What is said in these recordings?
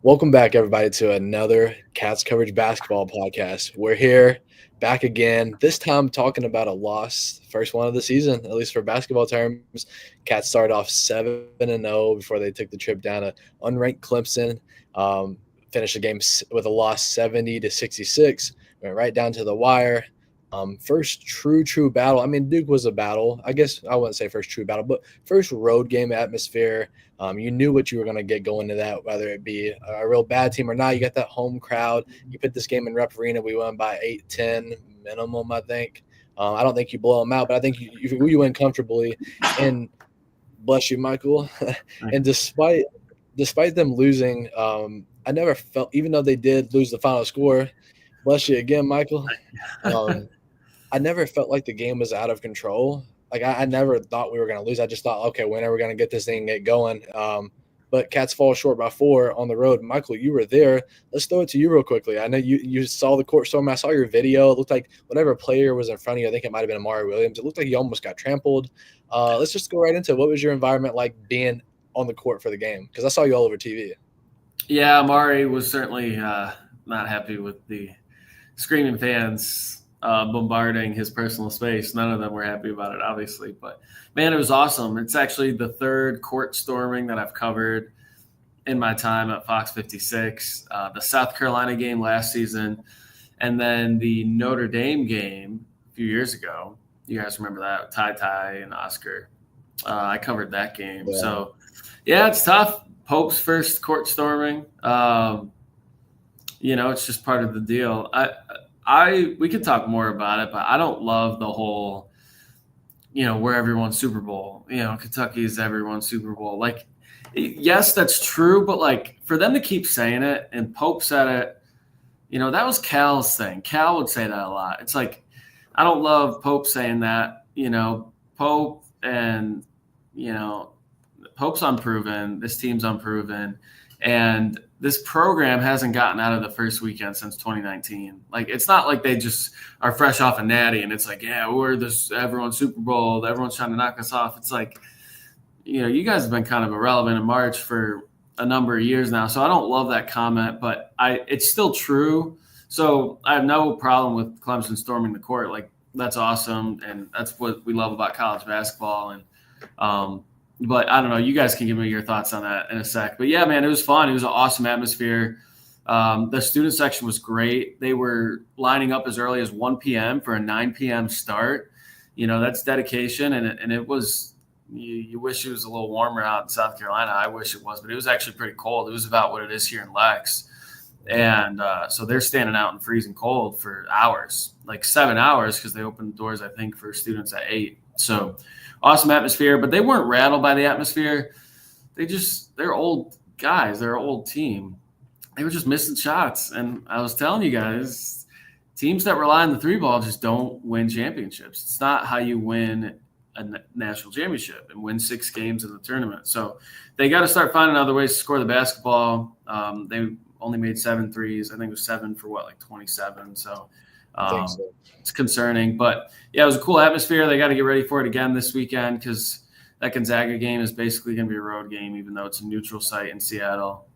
Welcome back, everybody, to another Cats Coverage Basketball podcast. We're here back again, this time talking about a loss, first one of the season, at least for basketball terms. Cats started off 7-0 before they took the trip down to unranked Clemson. Finished the game with a loss 70-66. Went right down to the wire. First true battle. I mean, Duke was a battle. I guess I wouldn't say first true battle, but first road game atmosphere. You knew what you were going to get going to that, whether it be a real bad team or not. You got that home crowd. You put this game in Rep Arena. We won by 8-10 minimum, I think. I don't think you blow them out, but I think you win comfortably. And bless you, Michael. And despite them losing, I never felt, even though they did lose the final score, bless you again, Michael. I never felt like the game was out of control. Like I never thought we were going to lose. I just thought, okay, when are we going to get this thing get going? But Cats fall short by 4 on the road. Michael, you were there. Let's throw it to you real quickly. I know you saw the court storm. I saw your video. It looked like whatever player was in front of you, I think it might have been Amari Williams. It looked like you almost got trampled. Let's just go right into it. What was your environment like being on the court for the game? Because I saw you all over TV. Yeah, Amari was certainly not happy with the screaming fans bombarding his personal space. None of them were happy about it, obviously. But, man, it was awesome. It's actually the third court storming that I've covered in my time at Fox 56. The South Carolina game last season, and then the Notre Dame game a few years ago. You guys remember that, Ty and Oscar. I covered that game. Yeah. So, yeah, it's tough. Pope's first court storming. It's just part of the deal. We could talk more about it, but I don't love the whole, we're everyone's Super Bowl. Kentucky is everyone's Super Bowl. Like, yes, that's true, but like for them to keep saying it, and Pope said it, that was Cal's thing. Cal would say that a lot. It's like, I don't love Pope saying that. Pope and Pope's unproven. This team's unproven, and this program hasn't gotten out of the first weekend since 2019. Like, it's not like they just are fresh off a natty and it's like, yeah, we're this everyone's Super Bowl. Everyone's trying to knock us off. It's like, you guys have been kind of irrelevant in March for a number of years now. So I don't love that comment, but it's still true. So I have no problem with Clemson storming the court. Like, that's awesome. And that's what we love about college basketball. And, but I don't know. You guys can give me your thoughts on that in a sec. But, yeah, man, it was fun. It was an awesome atmosphere. The student section was great. They were lining up as early as 1 p.m. for a 9 p.m. start. That's dedication. And it was you wish it was a little warmer out in South Carolina. I wish it was. But it was actually pretty cold. It was about what it is here in Lex. And so they're standing out in freezing cold for hours, like 7 hours, because they opened the doors, I think, for students at 8. So awesome atmosphere, but they weren't rattled by the atmosphere. They're old guys. They're an old team. They were just missing shots. And I was telling you guys, teams that rely on the three ball just don't win championships. It's not how you win a national championship and win 6 games in the tournament. So they got to start finding other ways to score the basketball. They only made 7 threes. I think it was 7 for 27. So it's concerning, but yeah, it was a cool atmosphere. They got to get ready for it again this weekend because that Gonzaga game is basically going to be a road game, even though it's a neutral site in Seattle.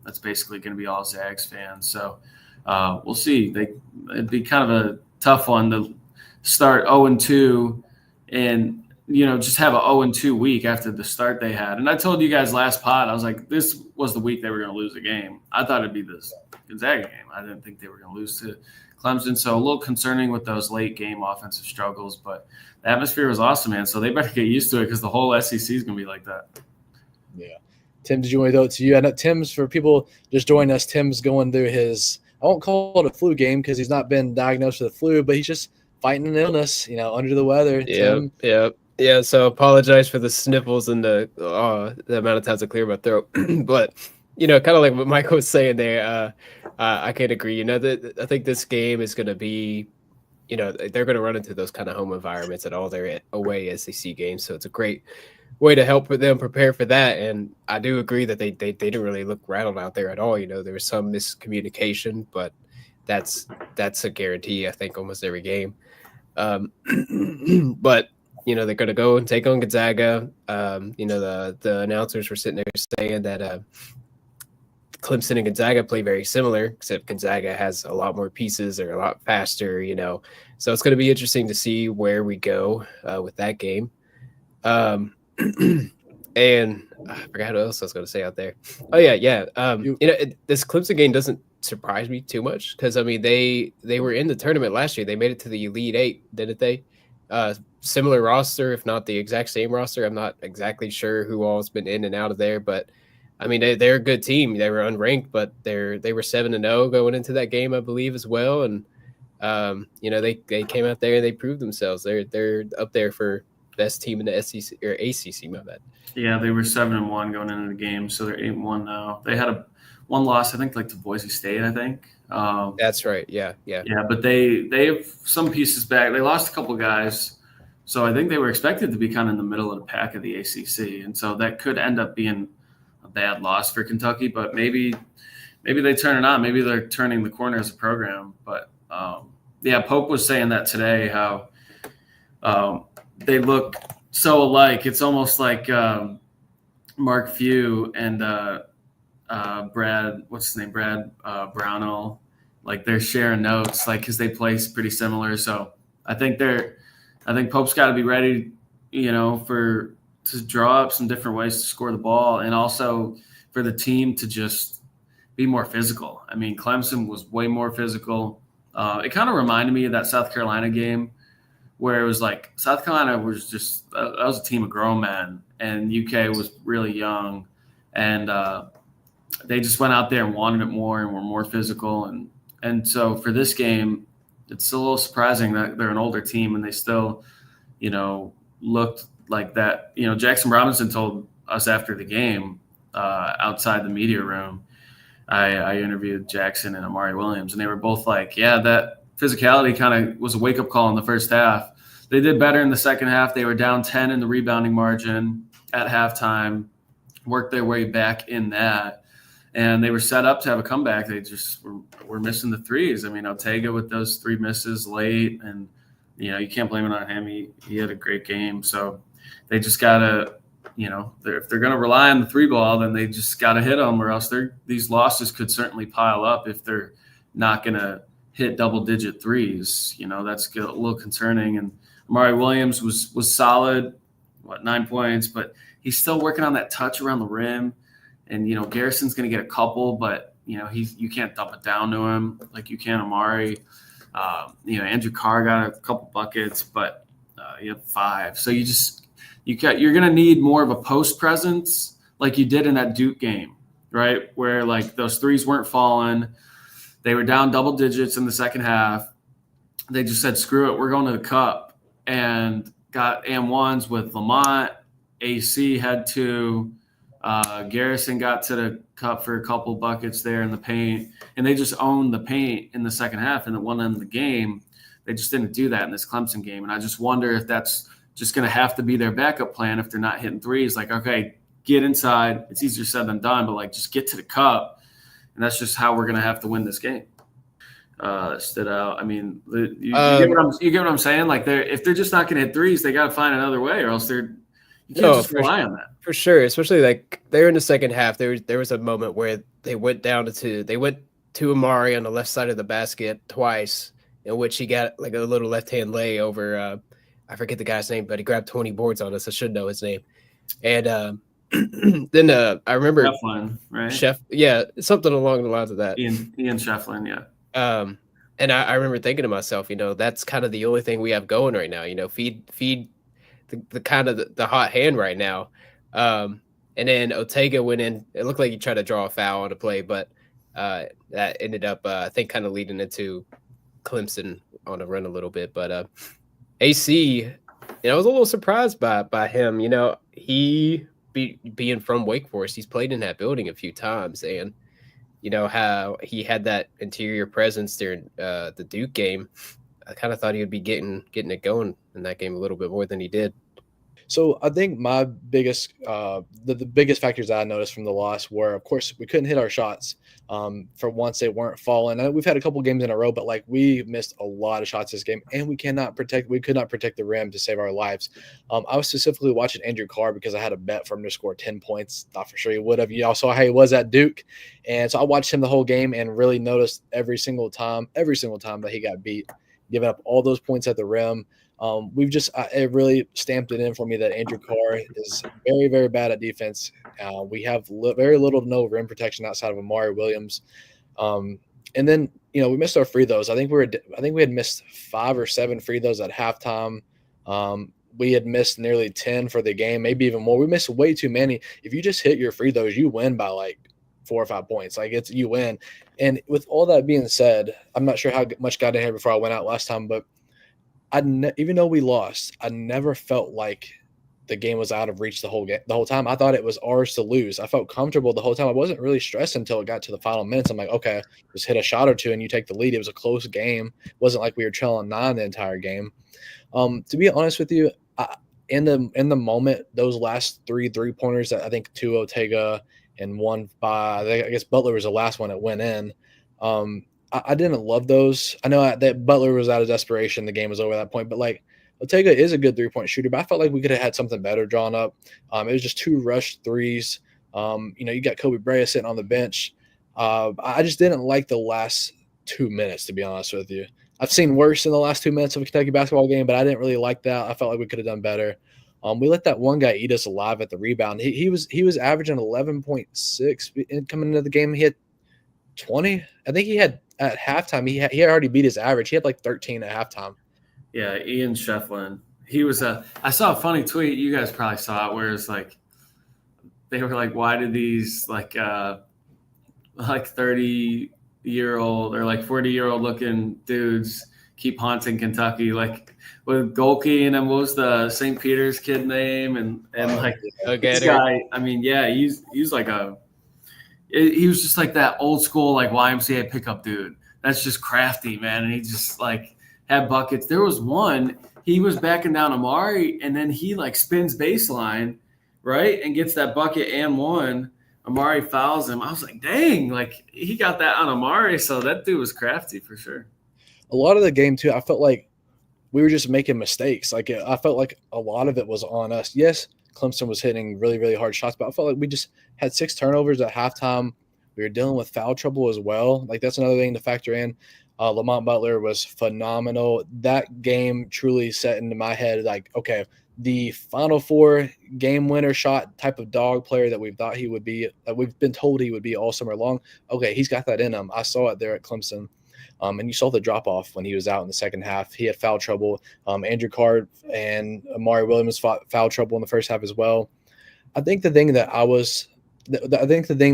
That's basically going to be all Zags fans. So we'll see. It'd be kind of a tough one to start 0-2 and just have a 0-2 week after the start they had. And I told you guys last pod, I was like, this was the week they were going to lose a game. I thought it'd be this Gonzaga game. I didn't think they were going to lose to Clemson. So a little concerning with those late game offensive struggles, but the atmosphere was awesome, man. So they better get used to it because the whole SEC is going to be like that. Yeah. Tim, did you want to go to you? I know Tim's, for people just joining us, Tim's going through his, I won't call it a flu game because he's not been diagnosed with the flu, but he's just fighting an illness, under the weather. Yeah. So apologize for the sniffles and the amount of times I clear my throat. But, kind of like what Michael was saying there, I can agree. I think this game is going to be, they're going to run into those kind of home environments at all their away SEC games. So it's a great way to help them prepare for that. And I do agree that they didn't really look rattled out there at all. There was some miscommunication, but that's a guarantee, I think, almost every game. But they're going to go and take on Gonzaga. The announcers were sitting there saying that Clemson and Gonzaga play very similar, except Gonzaga has a lot more pieces. They're a lot faster, So it's going to be interesting to see where we go with that game. And I forgot what else I was going to say out there. Oh yeah. This Clemson game doesn't surprise me too much because I mean they were in the tournament last year. They made it to the Elite Eight, didn't they? Similar roster, if not the exact same roster. I'm not exactly sure who all's been in and out of there, but I mean they're a good team. They were unranked, but they were 7-0 going into that game, I believe, as well. And they came out there and they proved themselves. They're up there for best team in the SEC or ACC. My bad. Yeah, they were 7-1 going into the game, so they're 8-1 now. They had one loss, I think, like to Boise State. I think. That's right. Yeah. But they have some pieces back. They lost a couple guys, so I think they were expected to be kind of in the middle of the pack of the ACC, and so that could end up being a bad loss for Kentucky. But maybe they turn it on. Maybe they're turning the corner as a program. But Pope was saying that today how they look so alike. It's almost like Mark Few and Brad, what's his name? Brad Brownell. Like they're sharing notes, like because they play pretty similar. So I think Pope's got to be ready, to draw up some different ways to score the ball, and also for the team to just be more physical. I mean, Clemson was way more physical. It kind of reminded me of that South Carolina game, where it was like South Carolina was just that was a team of grown men, and UK was really young, and they just went out there and wanted it more and were more physical, and so for this game, it's a little surprising that they're an older team and they still, looked like that. Jackson Robinson told us after the game outside the media room. I interviewed Jackson and Amari Williams, and they were both like, yeah, that physicality kind of was a wake-up call in the first half. They did better in the second half. They were down 10 in the rebounding margin at halftime, worked their way back in that, and they were set up to have a comeback. They just were missing the threes. I mean, Ortega with those 3 misses late, and, you can't blame it on him. He had a great game. So they just got to – if they're going to rely on the 3 ball, then they just got to hit them, or else these losses could certainly pile up if they're not going to hit double-digit threes. That's a little concerning. And Amari Williams was solid, 9 points, but he's still working on that touch around the rim. And Garrison's going to get a couple, but you can't dump it down to him like you can Amari. Andrew Carr got a couple buckets, but you have 5. So you're going to need more of a post presence like you did in that Duke game, right? Where like those threes weren't falling. They were down double digits in the second half. They just said, screw it, we're going to the cup, and got and-ones with Lamont. AC had 2. Garrison got to the cup for a couple buckets there in the paint, and they just owned the paint in the second half. And at one end of the game, they just didn't do that in this Clemson game. And I just wonder if that's just going to have to be their backup plan if they're not hitting threes. Like, okay, get inside. It's easier said than done, but like just get to the cup, and that's just how we're going to have to win this game. Stood out. I mean, you get what I'm saying? Like, if they're just not going to hit threes, they got to find another way, or else you can't just rely on that. For sure, especially like they're in the second half. There was a moment where they went down to 2. They went to Amari on the left side of the basket twice, in which he got like a little left-hand lay over I forget the guy's name, but he grabbed 20 boards on us. I should know his name. And then I remember Shefflin, right? Something along the lines of that. Ian Shefflin, yeah. And I remember thinking to myself, that's kind of the only thing we have going right now. Feed the kind of the hot hand right now. And then Ortega went in. It looked like he tried to draw a foul on a play, but that ended up, I think, kind of leading into Clemson on a run a little bit. But AC, I was a little surprised by him. He being from Wake Forest, he's played in that building a few times, and how he had that interior presence during the Duke game. I kind of thought he would be getting it going in that game a little bit more than he did. So I think my biggest, the biggest factors I noticed from the loss were, of course, we couldn't hit our shots. For once, they weren't falling. We've had a couple games in a row, but like we missed a lot of shots this game, and we could not protect the rim to save our lives. I was specifically watching Andrew Carr because I had a bet for him to score 10 points. Thought for sure he would have. You all saw how he was at Duke, and so I watched him the whole game and really noticed every single time that he got beat, giving up all those points at the rim. It really stamped it in for me that Andrew Carr is very, very bad at defense. We have very little to no rim protection outside of Amari Williams. And then, we missed our free throws. I think we had missed 5 or 7 free throws at halftime. We had missed nearly 10 for the game, maybe even more. We missed way too many. If you just hit your free throws, you win by like 4 or 5 points. You win. And with all that being said, I'm not sure how much got in here before I went out last time, but even though we lost, I never felt like the game was out of reach the whole time. I thought it was ours to lose. I felt comfortable the whole time. I wasn't really stressed until it got to the final minutes. I'm like, okay, just hit a shot or two and you take the lead. It was a close game. It wasn't like we were trailing 9 the entire game. To be honest with you, in the moment, those last 3 3-pointers that I think 2 Ortega and 1 by I guess Butler was the last one that went in. I didn't love those. I know that Butler was out of desperation. The game was over at that point. But, like, Ortega is a good three-point shooter, but I felt like we could have had something better drawn up. It was just 2 rushed threes. You got Kobe Bryant sitting on the bench. I just didn't like the last 2 minutes, to be honest with you. I've seen worse in the last 2 minutes of a Kentucky basketball game, but I didn't really like that. I felt like we could have done better. We let that one guy eat us alive at the rebound. He was averaging 11.6 coming into the game. He had 20. I think he had at halftime. He had already beat his average. He had like 13 at halftime. Yeah, Ian Shefflin. He was I saw a funny tweet. You guys probably saw it, where it's like they were like, "Why did these like 30-year-old or like 40-year-old looking dudes keep haunting Kentucky?" Like with Golke and what was the St. Peter's kid name and this guy. I mean, yeah, he's like he was just like that old school like YMCA pickup dude. That's just crafty, man. And he just like had buckets. There was one, he was backing down Amari and then he like spins baseline, right? And gets that bucket and one. Amari fouls him. I was like, dang, like he got that on Amari. So that dude was crafty for sure. A lot of the game too, I felt like we were just making mistakes. Like I felt like a lot of it was on us. Yes, Clemson was hitting really, really hard shots, but I felt like we just had 6 turnovers at halftime. We were dealing with foul trouble as well. Like that's another thing to factor in. Lamont Butler was phenomenal. That game truly set into my head like, okay, the Final Four game winner shot type of dog player that we thought he would be, that we've been told he would be all summer long. Okay, he's got that in him. I saw it there at Clemson. And you saw the drop-off when he was out in the second half. He had foul trouble. Andrew Carr and Amari Williams fought foul trouble in the first half as well. I think the thing that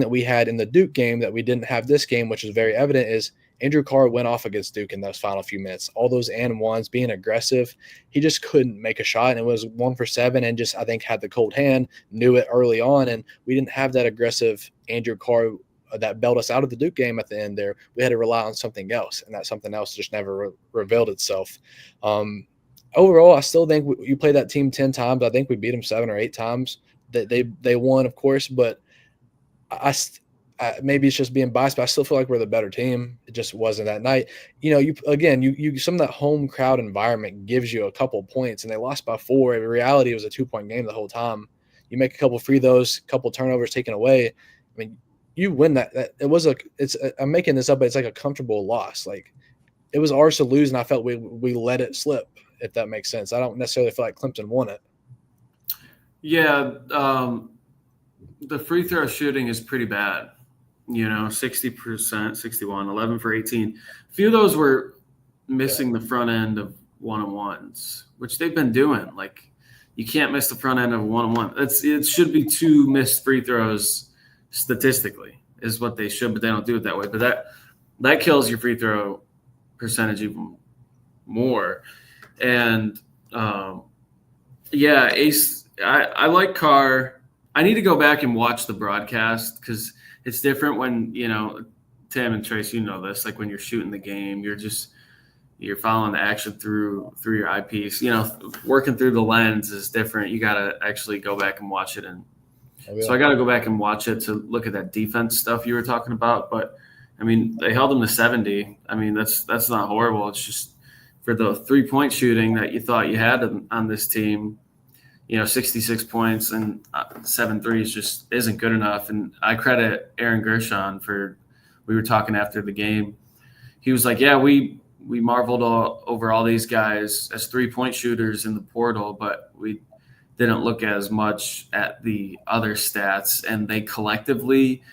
we had in the Duke game that we didn't have this game, which is very evident, is Andrew Carr went off against Duke in those final few minutes. All those and ones, being aggressive. He just couldn't make a shot, and it was 1 for 7 and just, I think, had the cold hand, knew it early on, and we didn't have that aggressive Andrew Carr that bailed us out of the Duke game at the end there. We had to rely on something else, and that something else just never revealed itself. Overall, I still think you play that team 10 times. I think we beat them 7 or 8 times. They won, of course, but maybe it's just being biased, but I still feel like we're the better team. It just wasn't that night. You some of that home crowd environment gives you a couple points, and they lost by 4. In reality, it was a 2-point game the whole time. You make a couple free throws, couple turnovers taken away. I mean, you win that. I'm making this up, but it's like a comfortable loss. Like it was ours to lose, and I felt we let it slip. If that makes sense, I don't necessarily feel like Clemson won it. Yeah, the free throw shooting is pretty bad. 60%, 61, 11 for 18. A few of those were missing the front end of one-on-ones, which they've been doing. Like you can't miss the front end of one-on-one. It should be 2 missed free throws statistically is what they should, but they don't do it that way. But that kills your free throw percentage even more. And Ace, I like Carr. I need to go back and watch the broadcast because it's different when, Tim and Trace, this, like when you're shooting the game, you're following the action through your eyepiece. Working through the lens is different. You got to actually go back and watch it. And so I got to go back and watch it to look at that defense stuff you were talking about. But, I mean, they held them to 70. I mean, that's not horrible. It's just for the three-point shooting that you thought you had on this team, 66 points and 7 threes just isn't good enough. And I credit Aaron Gershon we were talking after the game. He was like, yeah, we marveled over all these guys as three-point shooters in the portal, but we didn't look as much at the other stats. And they collectively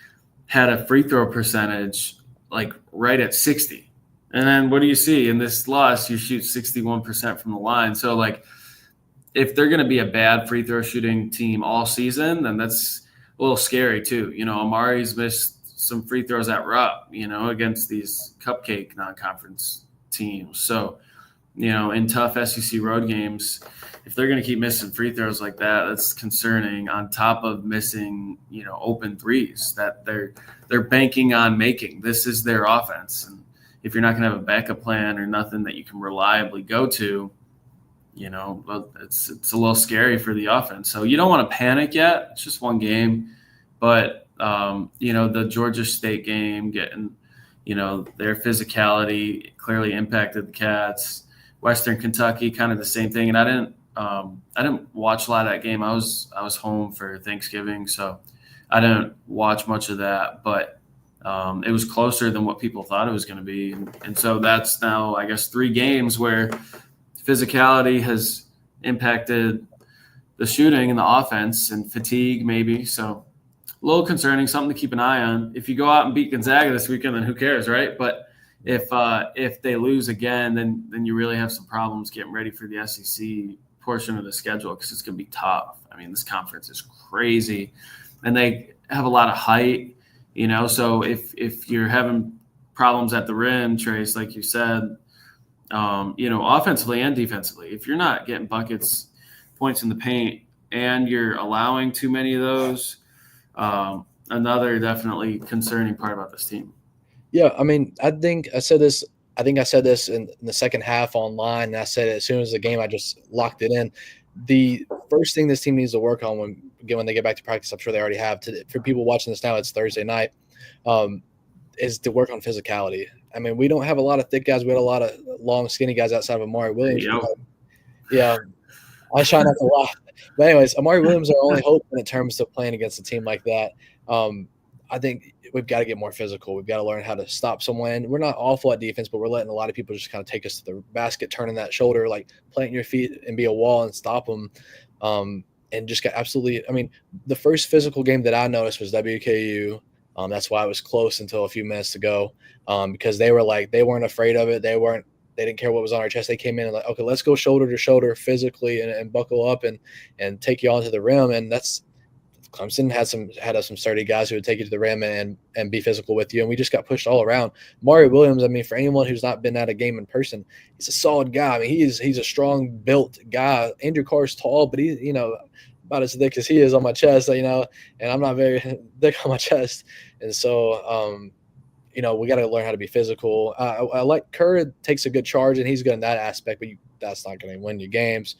had a free throw percentage like right at 60. And then what do you see in this loss? You shoot 61% from the line. So like, if they're going to be a bad free throw shooting team all season, then that's a little scary too. Amari's missed some free throws at Rupp, against these cupcake non-conference teams. So, in tough SEC road games, if they're going to keep missing free throws like that, that's concerning, on top of missing, open threes that they're banking on making. This is their offense. And if you're not going to have a backup plan or nothing that you can reliably go to, it's a little scary for the offense. So you don't want to panic yet. It's just one game. But, the Georgia State game, getting, their physicality clearly impacted the Cats. Western Kentucky, kind of the same thing. And I didn't watch a lot of that game. I was home for Thanksgiving, so I didn't watch much of that. But it was closer than what people thought it was going to be. And so that's now, I guess, 3 games where physicality has impacted the shooting and the offense, and fatigue maybe. So a little concerning, something to keep an eye on. If you go out and beat Gonzaga this weekend, then who cares, right? But if they lose again, then you really have some problems getting ready for the SEC portion of the schedule, because it's going to be tough. I mean, this conference is crazy, and they have a lot of height, So if you're having problems at the rim, Trace, like you said, offensively and defensively, if you're not getting buckets, points in the paint, and you're allowing too many of those, another definitely concerning part about this team. Yeah, I mean, I think I said this in the second half online, and I said it as soon as the game, I just locked it in. The first thing this team needs to work on when they get back to practice, I'm sure they already have. For people watching this now, it's Thursday night, is to work on physicality. I mean, we don't have a lot of thick guys. We had a lot of long, skinny guys outside of Amari Williams. Yeah, I try not to laugh. But anyways, Amari Williams are our only hope in terms of playing against a team like that. I think we've got to get more physical. We've got to learn how to stop someone. We're not awful at defense, but we're letting a lot of people just kind of take us to the basket, turning that shoulder, like planting your feet and be a wall and stop them. And just got absolutely – I mean, the first physical game that I noticed was WKU. That's why it was close until a few minutes to go, because they weren't afraid of it. They didn't care what was on our chest. They came in and like, okay, let's go shoulder to shoulder physically and buckle up and take you onto the rim. And that's Clemson had some sturdy guys who would take you to the rim and be physical with you. And we just got pushed all around. Mario Williams, I mean, for anyone who's not been at a game in person, he's a solid guy. I mean, he's a strong built guy. Andrew Carr's tall, but he's, about as thick as he is on my chest, and I'm not very thick on my chest. And so, we got to learn how to be physical. I like Kerr takes a good charge, and he's good in that aspect, but that's not going to win you games.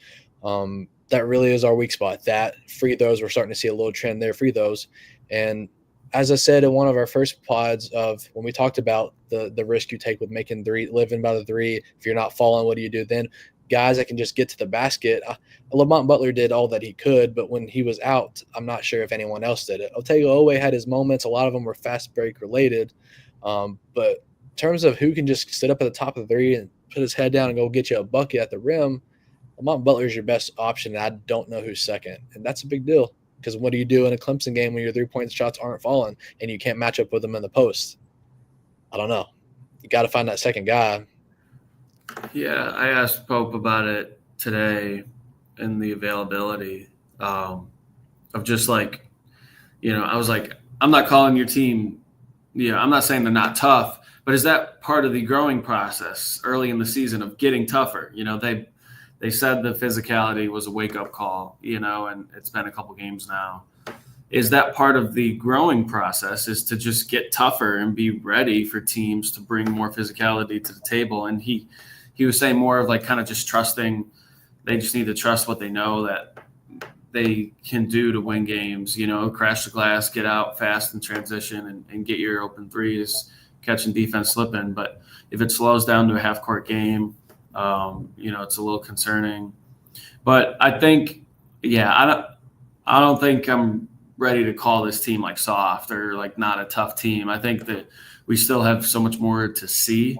That really is our weak spot. That free throws, we're starting to see a little trend there, free throws. And as I said in one of our first pods of when we talked about the risk you take with making living by the three, if you're not falling, what do you do then? Guys that can just get to the basket. Lamont Butler did all that he could, but when he was out, I'm not sure if anyone else did it. Otego Owe had his moments. A lot of them were fast break related. But in terms of who can just sit up at the top of the three and put his head down and go get you a bucket at the rim, Lamont Butler is your best option, and I don't know who's second. And that's a big deal, because what do you do in a Clemson game when your three-point shots aren't falling and you can't match up with them in the post? I don't know. You got to find that second guy. Yeah, I asked Pope about it today and the availability of just like, I was like, I'm not calling your team. I'm not saying they're not tough, but is that part of the growing process early in the season of getting tougher? They said the physicality was a wake-up call, and it's been a couple games now. Is that part of the growing process, is to just get tougher and be ready for teams to bring more physicality to the table? And he he was saying more of like kind of just trusting. They just need to trust what they know that they can do to win games, crash the glass, get out fast in transition and get your open threes, catching defense slipping. But if it slows down to a half court game, it's a little concerning. But I think, I don't think I'm ready to call this team like soft or like not a tough team. I think that we still have so much more to see.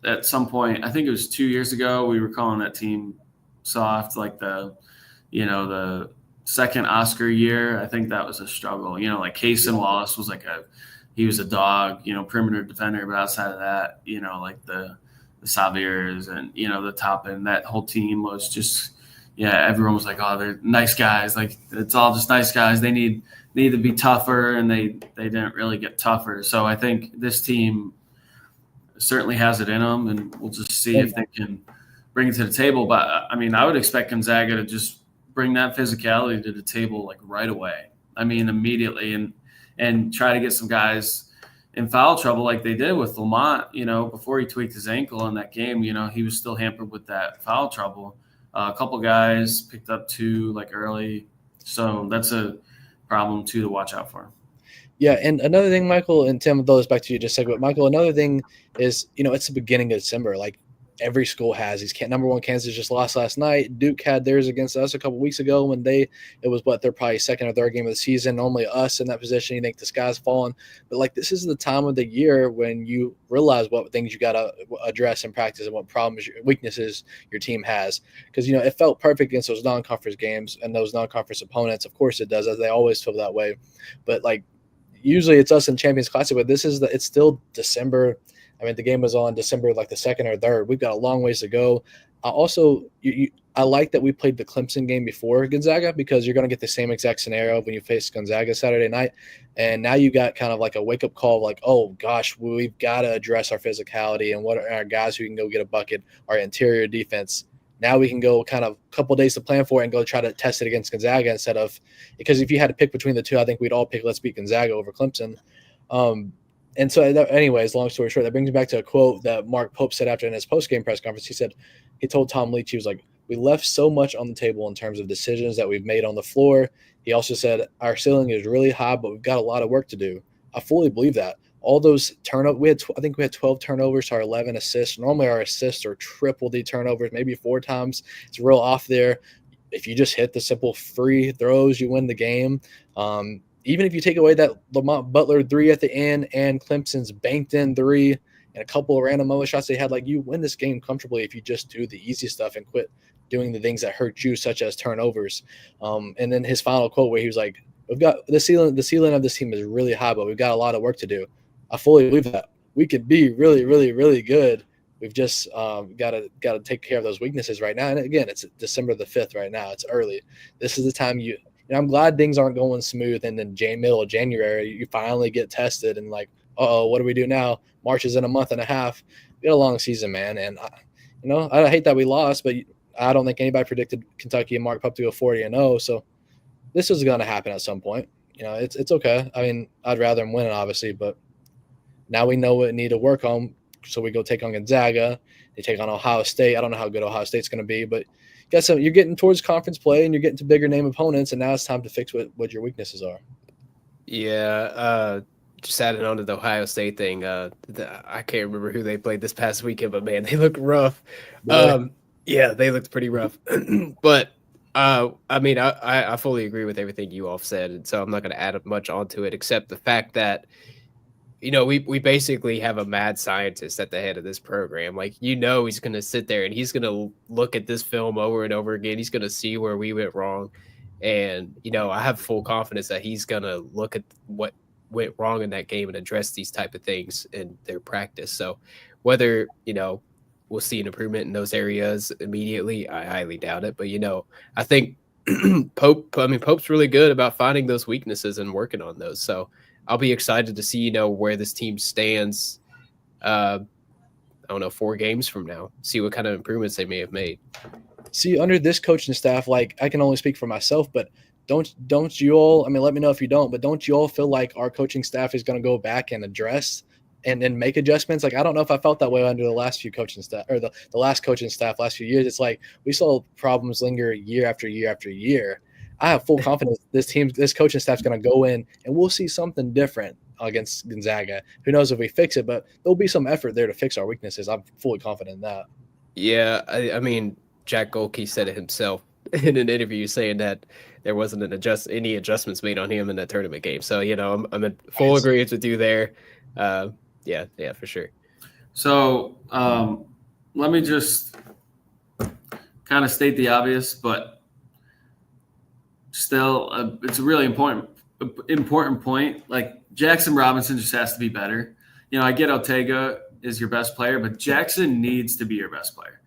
At some point, I think it was 2 years ago, we were calling that team soft, like the second Oscar year. I think that was a struggle. Like Cason Wallace was he was a dog, perimeter defender, but outside of that, like the Saviers and the top end, that whole team was just, everyone was like, oh, they're nice guys. Like it's all just nice guys. They need to be tougher, and they didn't really get tougher. So I think this team certainly has it in them, and we'll just see if they can bring it to the table. But I mean, I would expect Gonzaga to just bring that physicality to the table like right away. I mean, immediately, and try to get some guys in foul trouble like they did with Lamont. Before he tweaked his ankle in that game, he was still hampered with that foul trouble. A couple guys picked up 2 like early, so that's a problem too to watch out for. Yeah, and another thing, Michael, and Tim, I'll throw this back to you just a second. But Michael, another thing is, it's the beginning of December. Like every school has these. Number one, Kansas just lost last night. Duke had theirs against us a couple weeks ago when it was their probably second or third game of the season. Normally us in that position, you think the sky's falling. But like this is the time of the year when you realize what things you got to address in practice and what problems, weaknesses your team has. Because, it felt perfect against those non-conference games and those non-conference opponents. Of course it does, as they always feel that way. But like usually it's us in Champions Classic, but it's still December. I mean, the game was on December like the 2nd or 3rd. We've got a long ways to go. I also I like that we played the Clemson game before Gonzaga, because you're going to get the same exact scenario when you face Gonzaga Saturday night. And now you got kind of like a wake-up call, like, oh, gosh, we've got to address our physicality and what are our guys who can go get a bucket, our interior defense. Now we can go kind of a couple of days to plan for it and go try to test it against Gonzaga instead of – because if you had to pick between the two, I think we'd all pick let's beat Gonzaga over Clemson. And so, anyways, long story short, that brings me back to a quote that Mark Pope said after in his post-game press conference. He said, he told Tom Leach, he was like, we left so much on the table in terms of decisions that we've made on the floor. He also said, our ceiling is really high, but we've got a lot of work to do. I fully believe that. All those turnovers, I think we had 12 turnovers to our 11 assists. Normally our assists are triple the turnovers, maybe 4 times. It's real off there. If you just hit the simple free throws, you win the game. Even if you take away that Lamont Butler 3 at the end and Clemson's banked in 3 and a couple of random other shots they had, like you win this game comfortably if you just do the easy stuff and quit doing the things that hurt you, such as turnovers. And then his final quote where he was like, we've got the ceiling of this team is really high, but we've got a lot of work to do. I fully believe that. We could be really, really, really good. We've just got to take care of those weaknesses right now. And again, it's December the 5th right now. It's early. This is the time I'm glad things aren't going smooth. And then middle of January, you finally get tested and like, what do we do now? March is in a month and a half. We got a long season, man. And I hate that we lost, but I don't think anybody predicted Kentucky and Mark Pope to go 40-0. So this is going to happen at some point. It's okay. I mean, I'd rather them win it, obviously, but now we know what we need to work on. So we go take on Gonzaga. They take on Ohio State. I don't know how good Ohio State's going to be, but you're getting towards conference play and you're getting to bigger name opponents, and now it's time to fix what your weaknesses are. Yeah, just adding on to the Ohio State thing. I can't remember who they played this past weekend, but man, they look rough. Yeah, they looked pretty rough. But I mean, I fully agree with everything you all said, and so I'm not going to add much onto it except the fact that we basically have a mad scientist at the head of this program. Like, he's going to sit there and he's going to look at this film over and over again. He's going to see where we went wrong. And, I have full confidence that he's going to look at what went wrong in that game and address these type of things in their practice. So whether, we'll see an improvement in those areas immediately, I highly doubt it. But, I think Pope's really good about finding those weaknesses and working on those. So I'll be excited to see, where this team stands, 4 games from now, see what kind of improvements they may have made. See, under this coaching staff, like I can only speak for myself, but don't you all, let me know if you don't, but don't you all feel like our coaching staff is going to go back and address and make adjustments. Like I don't know if I felt that way under the last few coaching staff or the last coaching staff last few years. It's like we saw problems linger year after year after year. I have full confidence this coaching staff's going to go in and we'll see something different against Gonzaga. Who knows if we fix it, but there'll be some effort there to fix our weaknesses. I'm fully confident in that. Yeah, I mean, Jack Golke said it himself in an interview saying that there wasn't any adjustments made on him in that tournament game. So, I'm in full agreement with you there. Yeah, for sure. So let me just kind of state the obvious, but still, it's a really important point. Like Jackson Robinson just has to be better. I get Ortega is your best player, but Jackson needs to be your best player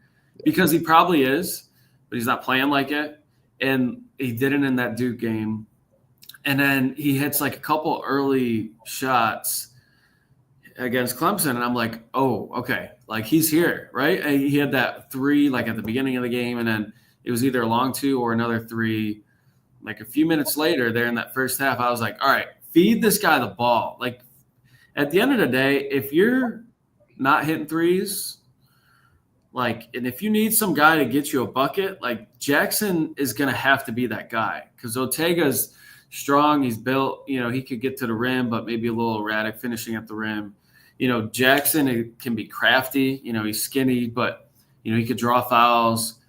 because he probably is, but he's not playing like it. And he didn't in that Duke game. And then he hits like a couple early shots against Clemson. And I'm like, oh, okay. Like he's here, right? And he had that 3 like at the beginning of the game. And then it was either a long 2 or another 3. Like a few minutes later there in that first half, I was like, all right, feed this guy the ball. Like at the end of the day, if you're not hitting threes, and if you need some guy to get you a bucket, like Jackson is going to have to be that guy because Ortega's strong. He's built, he could get to the rim, but maybe a little erratic finishing at the rim. Jackson can be crafty. He's skinny, but, he could draw fouls.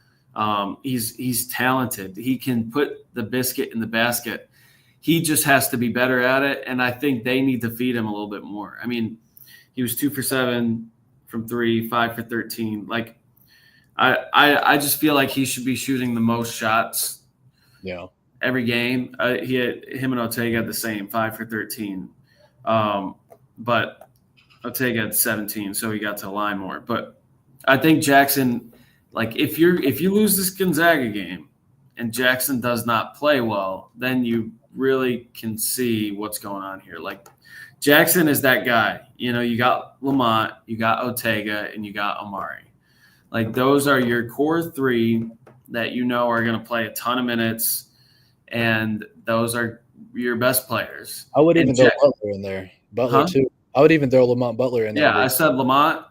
He's talented. He can put the biscuit in the basket. He just has to be better at it, and I think they need to feed him a little bit more. I mean, he was 2 for 7 from 3, 5 for 13. Like, I just feel like he should be shooting the most shots. Yeah. Every game. Him and Ortega had the same 5 for 13, but Ortega had 17, so he got to the line more. But I think Jackson. Like if you lose this Gonzaga game and Jackson does not play well, then you really can see what's going on here. Like Jackson is that guy. You got Lamont, you got Ortega, and you got Amari. Like those are your core 3 that are going to play a ton of minutes, and those are your best players. I would even throw Butler in there. Butler too. I would even throw Lamont Butler in there. Yeah, I said Lamont,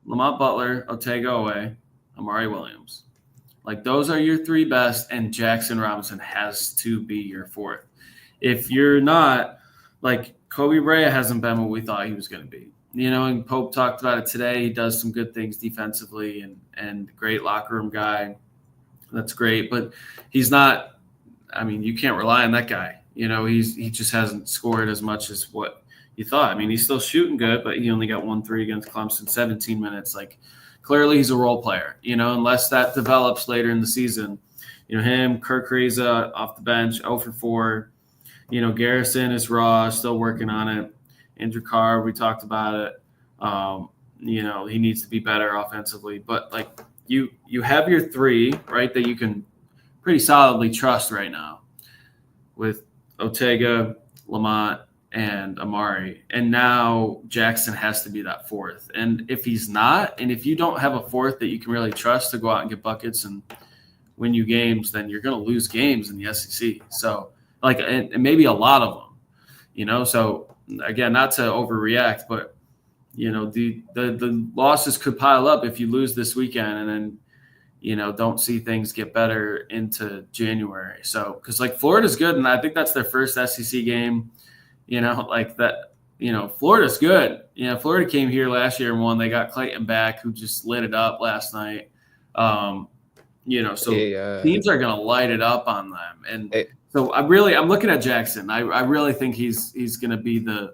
Butler, Ortega away. Amari Williams. Like those are your 3 best, and Jackson Robinson has to be your 4th. If you're not, like Kobe Bryant hasn't been what we thought he was going to be. And Pope talked about it today. He does some good things defensively and great locker room guy. That's great, but he's not. I mean, you can't rely on that guy. He just hasn't scored as much as what you thought. I mean, he's still shooting good, but he only got 1 3 against Clemson, 17 minutes. Like. Clearly, he's a role player, unless that develops later in the season. Him, Kirk Reza off the bench, 0 for 4. Garrison is raw, still working on it. Andrew Carr, we talked about it. He needs to be better offensively. But, you have your 3, right, that you can pretty solidly trust right now with Ortega, Lamont, and Amari. And now Jackson has to be that 4th. And if he's not, and if you don't have a 4th that you can really trust to go out and get buckets and win you games, then you're going to lose games in the SEC. So, and maybe a lot of them, So, again, not to overreact, but, the losses could pile up if you lose this weekend and then, don't see things get better into January. So, because, Florida's good, and I think that's their first SEC game. Florida's good. Florida came here last year and won. They got Clayton back, who just lit it up last night. So teams are going to light it up on them. And so I'm looking at Jackson. I really think he's going to be the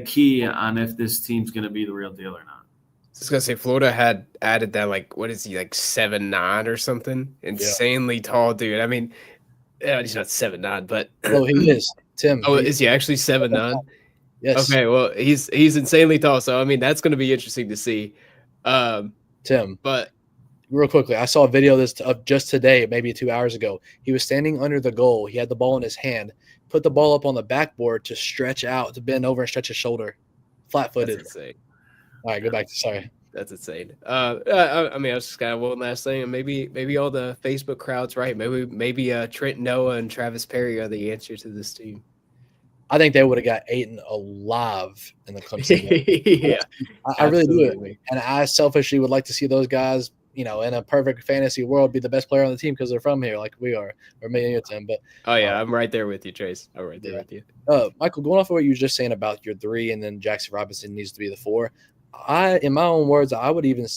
key on if this team's going to be the real deal or not. I was going to say Florida had added that, what is he, 7'9" or something? Insanely tall dude. I mean, he's not 7'9", but he is. Tim. Oh, is he actually 7'9"? Yes. Okay, well, he's insanely tall, so I mean that's going to be interesting to see. Tim, but real quickly, I saw a video of just today, maybe 2 hours ago. He was standing under the goal. He had the ball in his hand, put the ball up on the backboard to stretch out, to bend over and stretch his shoulder, flat-footed. That's insane. All right, go back. Sorry. That's insane. I mean, I was just kind of one last thing, and maybe all the Facebook crowd's right. Maybe Trent Noah and Travis Perry are the answer to this team. I think they would have got eaten alive in the Clemson game. Yeah, I really do. absolutely. And I selfishly would like to see those guys, in a perfect fantasy world, be the best player on the team because they're from here, like we are, or me and Tim. But Oh yeah, I'm right there with you, Trace. I'm right there yeah. with you. Michael, going off of what you were just saying about your 3, and then Jackson Robinson needs to be the 4. In my own words, I would even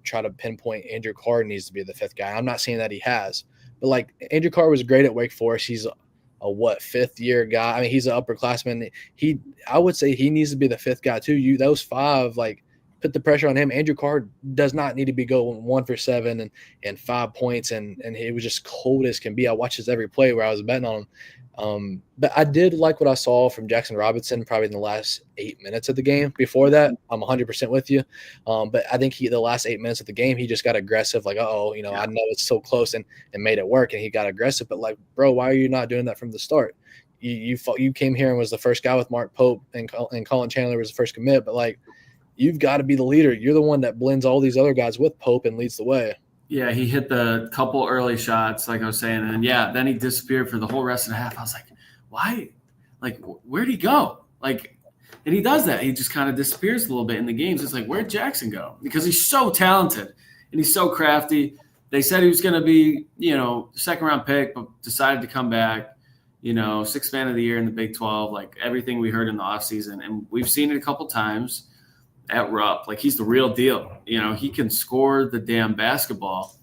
try to pinpoint Andrew Carr needs to be the 5th guy. I'm not saying that he has, but like Andrew Carr was great at Wake Forest. He's a 5th year guy. I mean, he's an upperclassman. I would say he needs to be the 5th guy too. Those 5, like, put the pressure on him. Andrew Carr does not need to be going 1 for 7 and 5 points, and he was just cold as can be. I watched his every play where I was betting on him. But I did like what I saw from Jackson Robinson probably in the last 8 minutes of the game. Before that, I'm 100% with you. But I think the last 8 minutes of the game, he just got aggressive. Like, I know it's so close, and made it work, and he got aggressive. But like, bro, why are you not doing that from the start? You came here and was the first guy with Mark Pope, and Colin Chandler was the first commit. But like, you've got to be the leader. You're the one that blends all these other guys with Pope and leads the way. Yeah, he hit the couple early shots, like I was saying, and then he disappeared for the whole rest of the half. I was like, why? Like, where'd he go? Like, and he does that. He just kind of disappears a little bit in the games. It's like, where'd Jackson go? Because he's so talented and he's so crafty. They said he was going to be, 2nd-round pick, but decided to come back, 6th man of the year in the Big 12, like everything we heard in the offseason. And we've seen it a couple times at Rupp. Like, he's the real deal. He can score the damn basketball.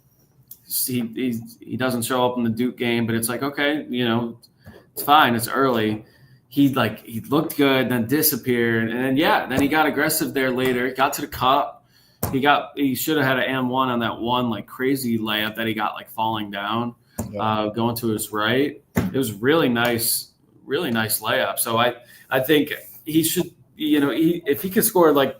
He doesn't show up in the Duke game, but it's like, okay, it's fine. It's early. He looked good, then disappeared, and then he got aggressive there later. Got to the cup. He should have had an and one on that one like crazy layup that he got like falling down, going to his right. It was really nice layup. So I think he should, if he could score like,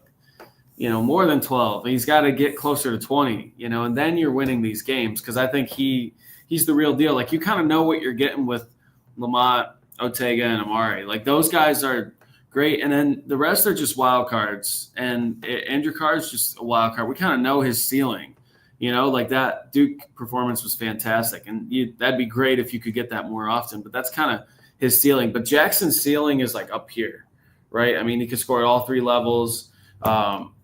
more than 12, he's got to get closer to 20, and then you're winning these games. Cause I think he's the real deal. Like, you kind of know what you're getting with Lamont, Ortega, and Amari. Like, those guys are great. And then the rest are just wild cards. And Andrew Carr is just a wild card. We kind of know his ceiling, like that Duke performance was fantastic. And that'd be great if you could get that more often, but that's kind of his ceiling. But Jackson's ceiling is like up here, right? I mean, he could score at all 3 levels.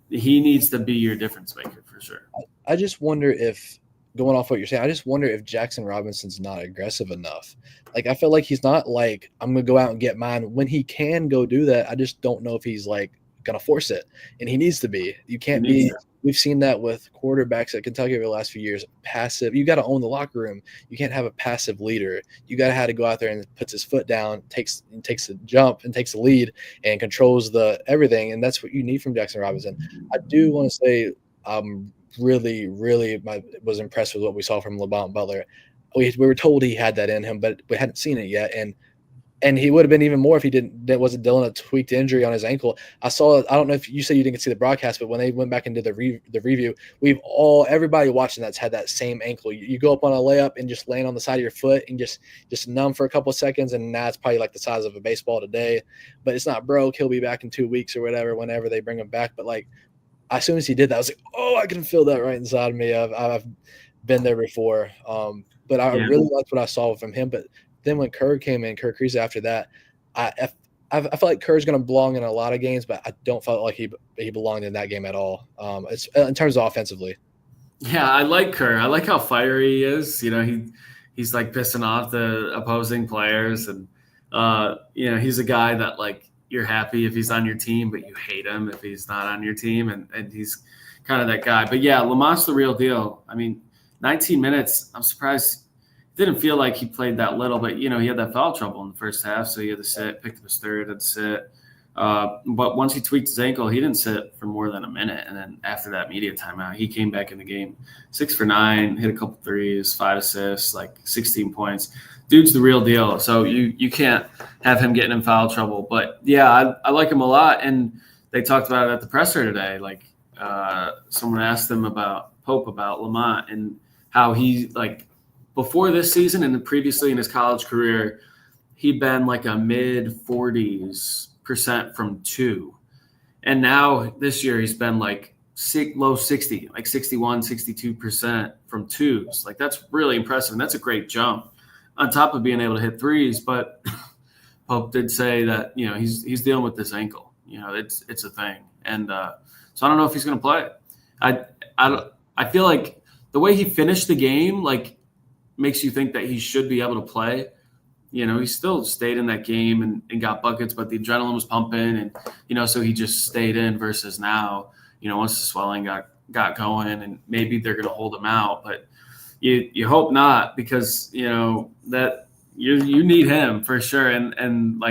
He needs to be your difference maker for sure. I just wonder if, going off what you're saying, I just wonder if Jackson Robinson's not aggressive enough. Like, I feel like he's not like, I'm going to go out and get mine. When he can go do that, I just don't know if he's like going to force it. And he needs to be. You can't be. We've seen that with quarterbacks at Kentucky over the last few years. Passive. You got to own the locker room. You can't have a passive leader. You got to have to go out there and puts his foot down, takes a jump and takes the lead and controls the everything. And that's what you need from Jackson Robinson. I do want to say really was impressed with what we saw from Lamont Butler. We were told he had that in him, but we hadn't seen it yet. And he would have been even more if he wasn't dealing a tweaked injury on his ankle. I don't know if you said you didn't see the broadcast, but when they went back into the review, everybody watching that's had that same ankle. You go up on a layup and just land on the side of your foot and just numb for a couple of seconds, and now it's probably like the size of a baseball today. But it's not broke. He'll be back in 2 weeks or whatever, whenever they bring him back. But like, as soon as he did that, I was like, oh, I can feel that right inside of me. I've been there before. But I really liked what I saw from him. But then when Kerr came in, Kerr Kriisa after that, I feel like Kerr's going to belong in a lot of games, but I don't feel like he belonged in that game at all. It's in terms of offensively. Yeah, I like Kerr. I like how fiery he is. He's like pissing off the opposing players, and he's a guy that like you're happy if he's on your team, but you hate him if he's not on your team, and he's kind of that guy. But yeah, Lamont's the real deal. I mean, 19 minutes. I'm surprised. Didn't feel like he played that little, but he had that foul trouble in the first half, so he had to sit. Picked up his third, had to sit. But once he tweaked his ankle, he didn't sit for more than a minute, and then after that media timeout, he came back in the game. 6 for 9, hit a couple threes, 5 assists, like 16 points. Dude's the real deal. So you can't have him getting in foul trouble. But yeah, I like him a lot, and they talked about it at the presser today. Like someone asked them about Lamont, and how he like. Before this season and previously in his college career, he'd been like a mid-40s% from 2. And now this year he's been like low 60, like 61, 62% from 2s. Like, that's really impressive. And that's a great jump on top of being able to hit threes. But Pope did say that he's dealing with this ankle. It's a thing, and so I don't know if he's going to play. I feel like the way he finished the game makes you think that he should be able to play. He still stayed in that game and got buckets, but the adrenaline was pumping, and so he just stayed in. Versus now, once the swelling got going, and maybe they're going to hold him out, but you hope not, because that you need him for sure. And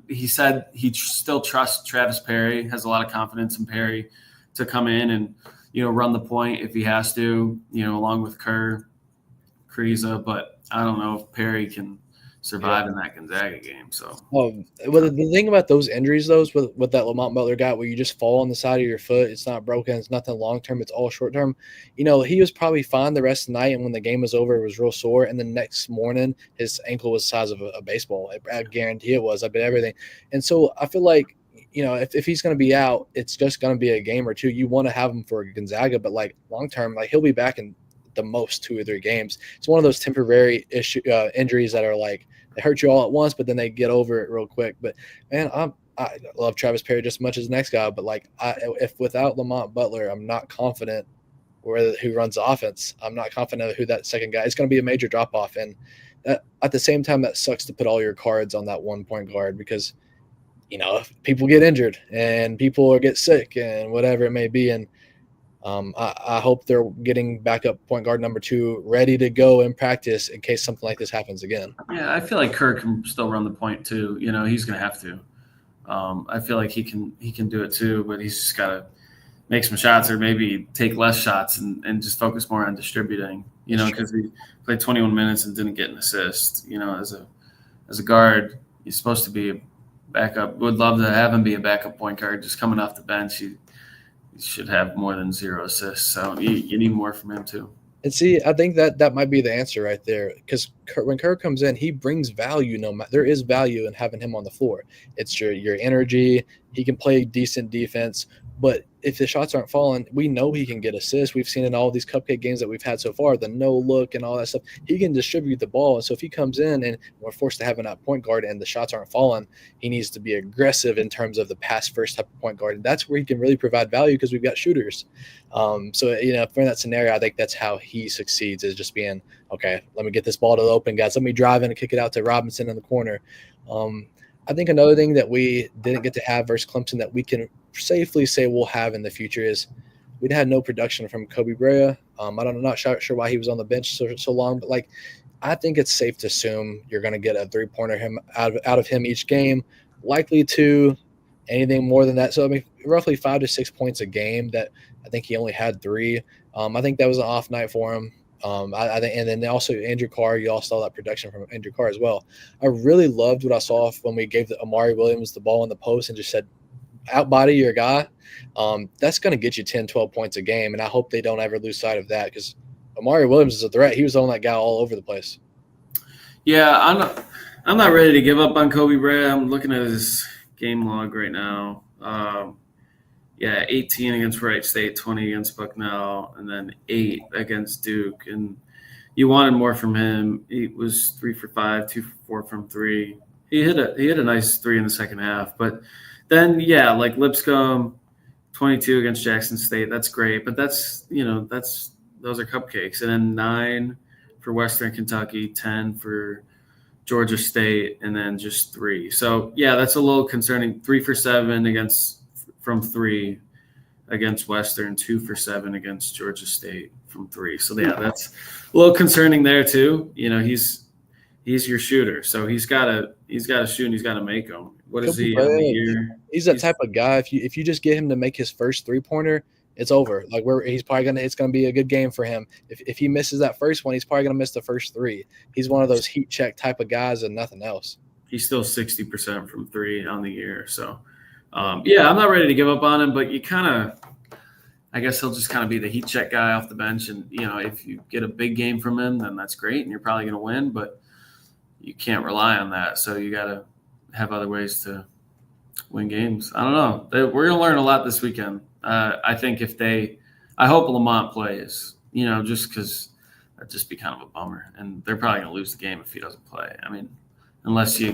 he said he still trusts Travis Perry, has a lot of confidence in Perry to come in and run the point if he has to, along with Kriza. But I don't know if Perry can survive in that Gonzaga game. So, well, the thing about those injuries, though, is with that Lamont Butler got, where you just fall on the side of your foot. It's not broken. It's nothing long term. It's all short term. He was probably fine the rest of the night, and when the game was over, it was real sore. And the next morning, his ankle was the size of a baseball. I guarantee it was. I bet everything. And so I feel like, if he's going to be out, it's just going to be a game or two. You want to have him for Gonzaga, but long term, he'll be back in the most 2 or 3 games. It's one of those temporary injuries that are they hurt you all at once, but then they get over it real quick. But man, I love Travis Perry just as much as the next guy. But if without Lamont Butler, I'm not confident who runs the offense. I'm not confident who that second guy. It's going to be a major drop off, and at the same time, that sucks to put all your cards on that one point guard, because if people get injured and people get sick and whatever it may be, and I hope they're getting backup point guard number 2 ready to go in practice in case something like this happens again. Yeah, I feel like Kerr can still run the point too. He's going to have to. I feel like he can do it too, but he's just got to make some shots, or maybe take less shots and just focus more on distributing. Because he played 21 minutes and didn't get an assist. As a guard, he's supposed to be a backup. Would love to have him be a backup point guard, just coming off the bench. He should have more than 0 assists, so you need more from him too. And see, I think that might be the answer right there, because when Kerr comes in, he brings value. There is value in having him on the floor. It's your energy. He can play decent defense, but if the shots aren't falling, we know he can get assists. We've seen in all these cupcake games that we've had so far, the no look and all that stuff. He can distribute the ball. And so if he comes in and we're forced to have a point guard and the shots aren't falling, he needs to be aggressive in terms of the pass first type of point guard. And that's where he can really provide value, because we've got shooters. So for that scenario, I think that's how he succeeds, is just being, okay, let me get this ball to the open guys. Let me drive in and kick it out to Robinson in the corner. I think another thing that we didn't get to have versus Clemson that we can safely say we'll have in the future is we'd had no production from Kobe Brea. I'm not sure why he was on the bench so long, but I think it's safe to assume you're going to get a 3-pointer out of him each game, likely to anything more than that. So roughly 5 to 6 points a game. That I think he only had 3. I think that was an off night for him. I think, and then also Andrew Carr, you all saw that production from Andrew Carr as well. I really loved what I saw when we gave Amari Williams the ball in the post and just said, outbody your guy. That's going to get you 10, 12 points a game, and I hope they don't ever lose sight of that, because Amari Williams is a threat. He was on that guy all over the place. Yeah, I'm not ready to give up on Kobe Brea. I'm looking at his game log right now. 18 against Wright State, 20 against Bucknell, and then 8 against Duke. And you wanted more from him. He was 3 for 5, 2 for 4 from 3. He hit a nice 3 in the second half. But then, Lipscomb, 22 against Jackson State. That's great. But those are cupcakes. And then 9 for Western Kentucky, 10 for Georgia State, and then just 3. So, that's a little concerning. 3 for 7 from 3 against Western, 2 for 7 against Georgia State from 3. So that's a little concerning there too. He's your shooter, so he's got to shoot and he's got to make them. What is he on the year? He's that type of guy. If you just get him to make his first 3-pointer, it's over. He's probably it's gonna be a good game for him. If he misses that first one, he's probably gonna miss the first 3. He's one of those heat check type of guys and nothing else. He's still 60% from 3 on the year, so. I'm not ready to give up on him, but I guess he'll just kind of be the heat check guy off the bench. And, if you get a big game from him, then that's great. And you're probably going to win, but you can't rely on that. So you got to have other ways to win games. I don't know. We're going to learn a lot this weekend. I think I hope Lamont plays, just because that'd just be kind of a bummer. And they're probably going to lose the game if he doesn't play. I mean, unless you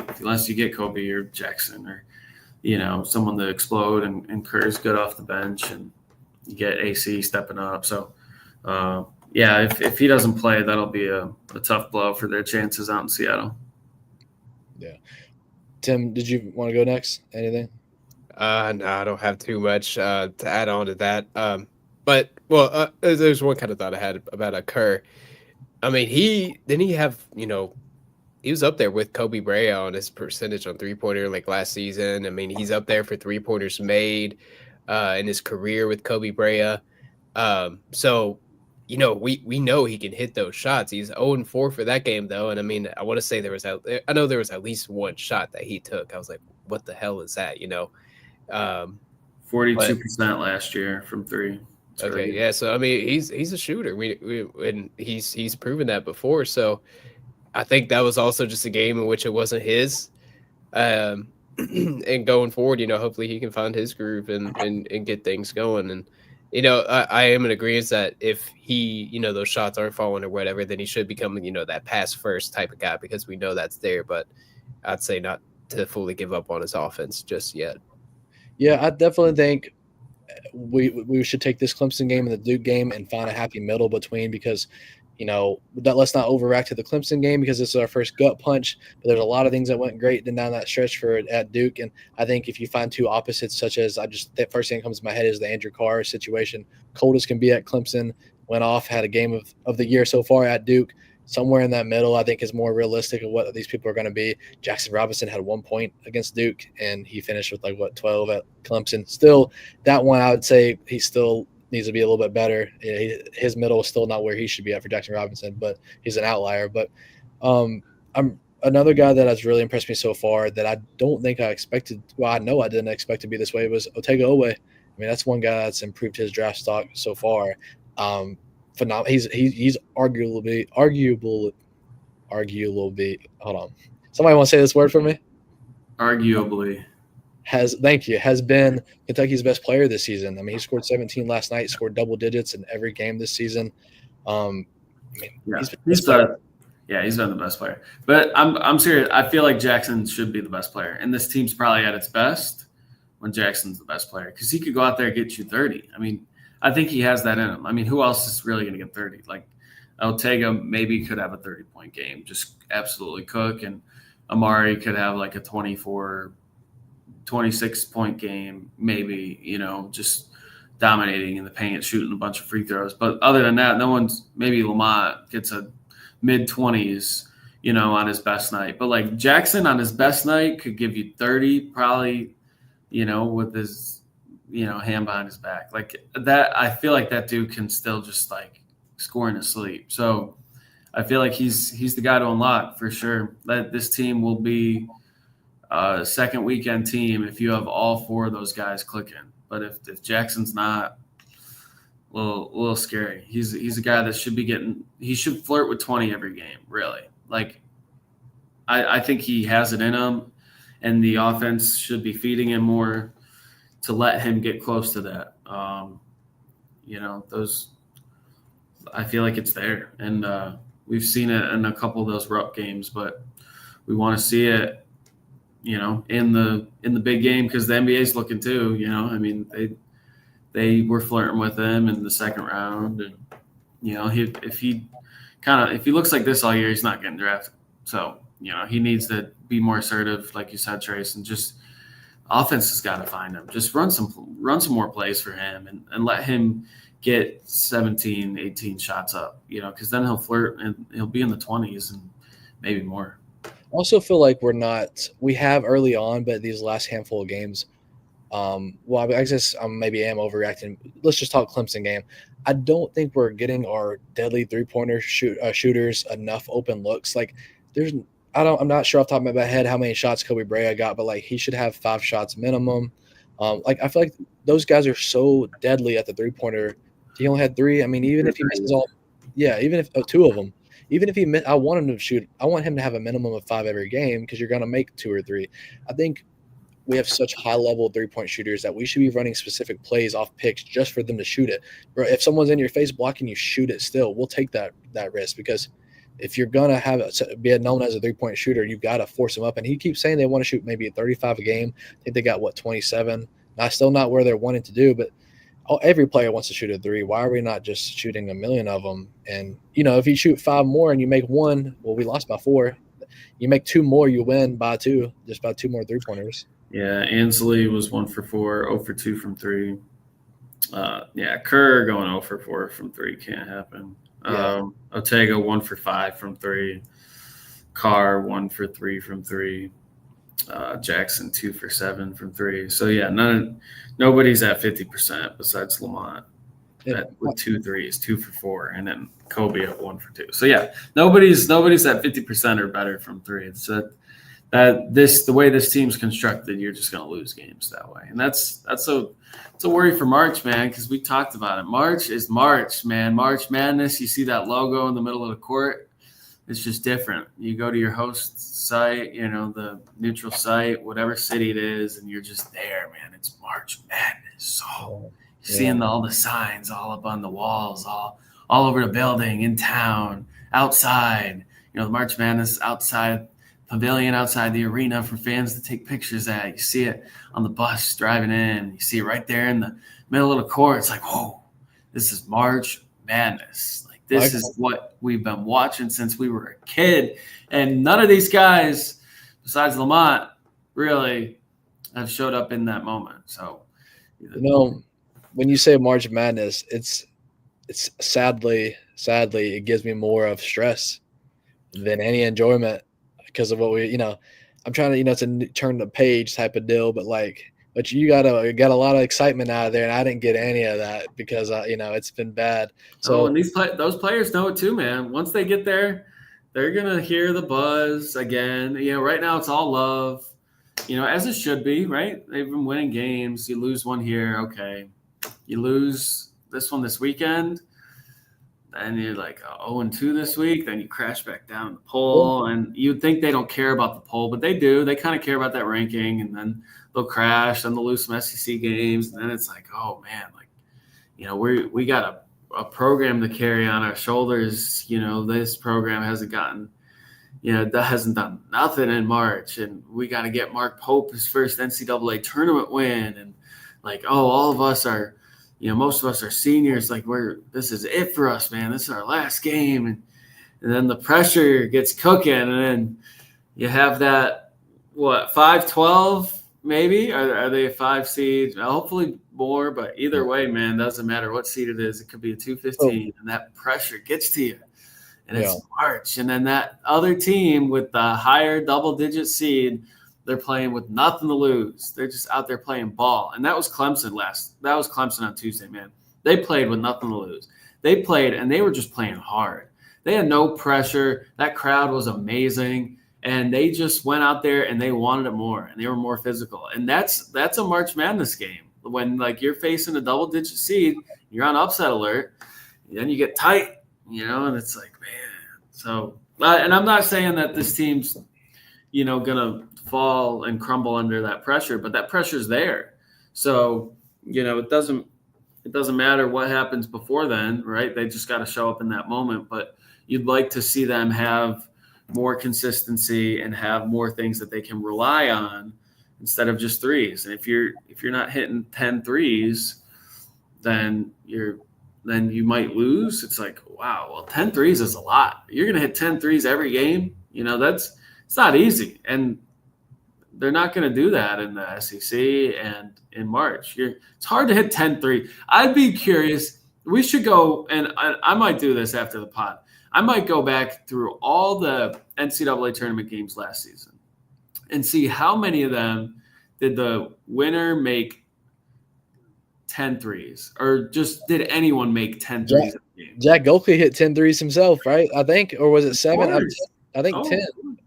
get Kobe or Jackson or someone to explode, and Kerr's good off the bench, and you get AC stepping up. So if he doesn't play, that'll be a tough blow for their chances out in Seattle. Yeah. Tim, did you want to go next? Anything? No, I don't have too much to add on to that. There's one kind of thought I had about Kerr. I mean, he was up there with Kobe Bryant on his percentage on 3-pointer like last season. I mean, he's up there for 3-pointers made in his career with Kobe Bryant. So, we know he can hit those shots. He's 0-4 for that game, though. And I mean, I want to say there was at least one shot that he took. I was like, what the hell is that? 42% last year from 3. Okay, crazy. Yeah. So I mean, he's a shooter. And he's proven that before. So I think that was also just a game in which it wasn't his. And going forward, hopefully he can find his groove and get things going. And I am in agreement that if he, those shots aren't falling or whatever, then he should become, that pass first type of guy, because we know that's there. But I'd say not to fully give up on his offense just yet. Yeah, I definitely think we should take this Clemson game and the Duke game and find a happy middle between, because let's not overreact to the Clemson game because this is our first gut punch. But there's a lot of things that went great down that stretch at Duke, and I think if you find two opposites, such as that first thing that comes to my head is the Andrew Carr situation. Cold as can be at Clemson, went off, had a game of the year so far at Duke. Somewhere in that middle, I think, is more realistic of what these people are going to be. Jackson Robinson had 1 point against Duke, and he finished with 12 at Clemson. Still, that one I would say he still needs to be a little bit better. His middle is still not where he should be at for Jackson Robinson, but he's an outlier. But I'm another guy that has really impressed me so far that I don't think I expected. Well, I know I didn't expect to be this way. Was Otega Owe. I mean, that's one guy that's improved his draft stock so far. Phenomenal. He's arguably. Hold on. Somebody want to say this word for me? Arguably. Has been Kentucky's best player this season. I mean, he scored 17 last night, scored double digits in every game this season. He's been the best player. But I'm serious. I feel like Jackson should be the best player, and this team's probably at its best when Jackson's the best player, because he could go out there and get you 30. I mean, I think he has that in him. I mean, who else is really going to get 30? Like Otega maybe could have a 30-point game, just absolutely cook, and Amari could have like a 24, 26-point game, maybe, just dominating in the paint, shooting a bunch of free throws. But other than that, no one's – maybe Lamont gets a mid-20s, on his best night. But like Jackson on his best night could give you 30 probably, with his – hand behind his back. Like that, I feel like that dude can still just like score in his sleep. So I feel like he's the guy to unlock for sure. That this team will be a second weekend team if you have all 4 of those guys clicking. But if Jackson's not, a little scary. He's a guy that should be he should flirt with 20 every game, really. Like I think he has it in him, and the offense should be feeding him more to let him get close to that. I feel like it's there. And we've seen it in a couple of those Rupp games, but we want to see it, in the big game, because the NBA's looking too, I mean, they were flirting with him in the second round. And, if he looks like this all year, he's not getting drafted. So, he needs to be more assertive, like you said, Trace, and just – offense has got to find him. Just run some more plays for him and let him get 17, 18 shots up, because then he'll flirt and he'll be in the 20s and maybe more. I also feel like we have early on, but these last handful of games, I guess I maybe am overreacting. Let's just talk Clemson game. I don't think we're getting our deadly 3-pointer shooters enough open looks. Like I'm not sure off the top of my head how many shots Kobe Bryant got, but like he should have 5 shots minimum. I feel like those guys are so deadly at the 3-pointer. He only had 3. I mean, even if he misses even if 2 of them, even if I want him to shoot. I want him to have a minimum of 5 every game, because you're going to make 2 or 3. I think we have such high-level 3-point shooters that we should be running specific plays off picks just for them to shoot it. If someone's in your face blocking you, shoot it still. We'll take that risk, because if you're gonna be known as a 3-point shooter, you've got to force them up. And he keeps saying they want to shoot maybe 35 a game. I think they got 27. Now, still not where they're wanting to do, but every player wants to shoot a 3. Why are we not just shooting a million of them? And if you shoot 5 more and you make 1, well, we lost by 4. You make 2 more, you win by 2, just by 2 more 3-pointers. Yeah, Ansley was 1 for 4, 0 for 2 from 3. Kerr going 0 for 4 from 3 can't happen. Yeah. Ortega 1 for 5 from 3. Carr 1 for 3 from 3. Jackson 2 for 7 from 3. So yeah, nobody's at 50% besides Lamont with 2 threes, 2 for 4, and then Kobe at 1 for 2. So yeah, nobody's at 50% or better from 3. It's the way this team's constructed, you're just going to lose games that way, and it's a worry for March, man, because we talked about it. March is March, man. March Madness. You see that logo in the middle of the court. It's just different. You go to your host site, the neutral site, whatever city it is, and you're just there, man. It's March Madness. So you're seeing all the signs all up on the walls, all over the building, in town, outside. The March Madness outside pavilion, outside the arena for fans to take pictures at. You see it on the bus driving in. You see it right there in the middle of the court. It's like, whoa, this is March Madness. This is what we've been watching since we were a kid. And none of these guys, besides Lamont, really have showed up in that moment. So, when you say March Madness, it's sadly, it gives me more of stress than any enjoyment because of what I'm trying to, it's a turn the page type of deal, but you got a lot of excitement out of there, and I didn't get any of that because it's been bad. So and those players know it too, man. Once they get there, they're gonna hear the buzz again. Right now it's all love, as it should be, right? They've been winning games. You lose one here, okay. You lose this one this weekend, and you're like 0-2 this week. Then you crash back down in the poll, and you'd think they don't care about the poll, but they do. They kind of care about that ranking, and then they'll crash, and they'll lose some SEC games, and then it's like, oh man, we got a program to carry on our shoulders. This program hasn't gotten, that hasn't done nothing in March, and we got to get Mark Pope his first NCAA tournament win, and all of us are, most of us are seniors. This is it for us, man. This is our last game, and then the pressure gets cooking, and then you have that 5-12. Maybe are they a 5 seed? Hopefully more, but either way, man, doesn't matter what seed it is. It could be a 2-15, and that pressure gets to you. And it's March, and then that other team with the higher double-digit seed, they're playing with nothing to lose. They're just out there playing ball, and that was Clemson on Tuesday, man. They played with nothing to lose. They played, and they were just playing hard. They had no pressure. That crowd was amazing. And they just went out there and they wanted it more, and they were more physical. And that's a March Madness game. When you're facing a double-digit seed, you're on upset alert, and then you get tight, and it's like, man. So, and I'm not saying that this team's, gonna fall and crumble under that pressure, but that pressure's there. So, it doesn't matter what happens before then, right? They just got to show up in that moment. But you'd like to see them have more consistency and have more things that they can rely on instead of just threes. And if you're not hitting 10 threes, then you might lose. It's like, wow, well, 10 threes is a lot. You're going to hit 10 threes every game. It's not easy. And they're not going to do that in the SEC and in March. It's hard to hit 10 threes. I'd be curious. We should go, and I might do this after the pod. I might go back through all the NCAA tournament games last season and see how many of them did the winner make 10 threes, or just did anyone make 10 threes in the game? Jack Goldke hit 10 threes himself, right? I think, or was it 7? I think 10.